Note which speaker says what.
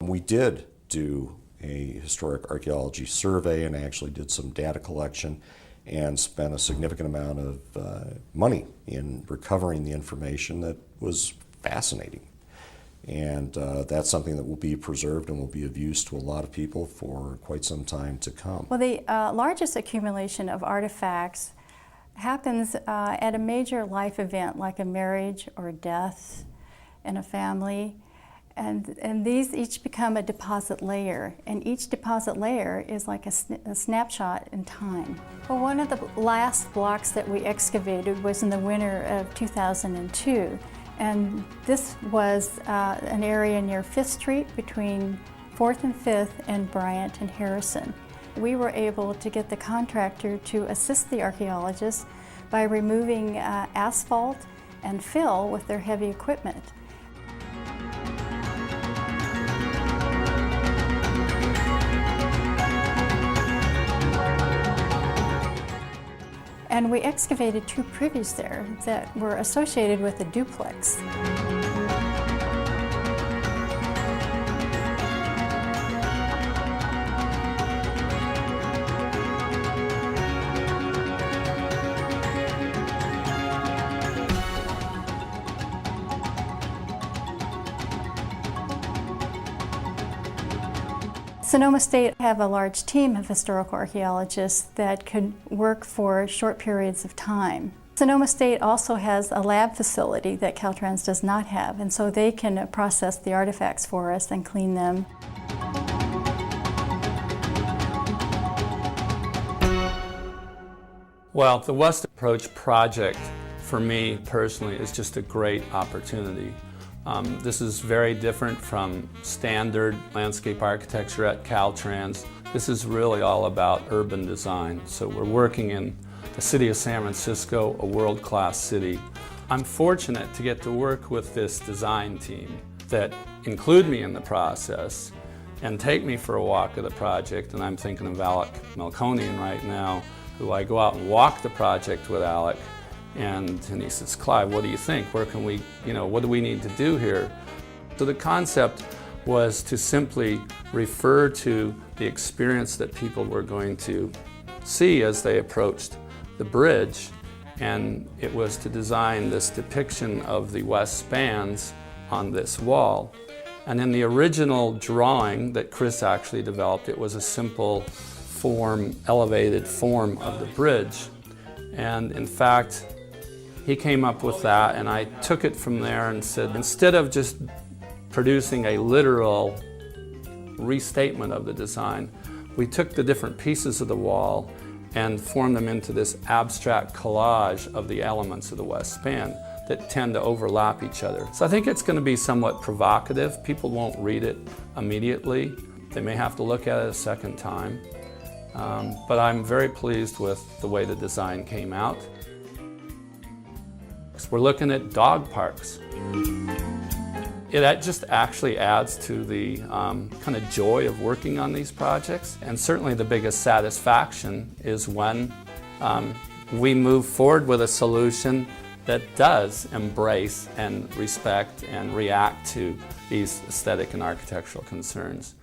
Speaker 1: We did do a historic archaeology survey and actually did some data collection and spent a significant amount of money in recovering the information that was fascinating. And that's something that will be preserved and will be of use to a lot of people for quite some time to come.
Speaker 2: Well, the largest accumulation of artifacts happens at a major life event like a marriage or death in a family. And these each become a deposit layer, and each deposit layer is like a snapshot in time. Well, one of the last blocks that we excavated was in the winter of 2002, and this was an area near 5th Street between 4th and 5th and Bryant and Harrison. We were able to get the contractor to assist the archaeologists by removing asphalt and fill with their heavy equipment. And we excavated 2 privies there that were associated with a duplex. Sonoma State have a large team of historical archaeologists that could work for short periods of time. Sonoma State also has a lab facility that Caltrans does not have, and so they can process the artifacts for us and clean them.
Speaker 3: Well, the West Approach project for me personally is just a great opportunity. This is very different from standard landscape architecture at Caltrans. This is really all about urban design. So we're working in the city of San Francisco, a world-class city. I'm fortunate to get to work with this design team that include me in the process and take me for a walk of the project. And I'm thinking of Alec Melkonian right now, who I go out and walk the project with Alec. And he says, Clive, what do you think? Where can we, what do we need to do here? So the concept was to simply refer to the experience that people were going to see as they approached the bridge. And it was to design this depiction of the west spans on this wall. And in the original drawing that Chris actually developed, it was a simple form, elevated form of the bridge. And in fact, he came up with that, and I took it from there and said, instead of just producing a literal restatement of the design, we took the different pieces of the wall and formed them into this abstract collage of the elements of the west span that tend to overlap each other. So I think it's going to be somewhat provocative. People won't read it immediately. They may have to look at it a second time. But I'm very pleased with the way the design came out. We're looking at dog parks. It just actually adds to the kind of joy of working on these projects. And certainly the biggest satisfaction is when we move forward with a solution that does embrace and respect and react to these aesthetic and architectural concerns.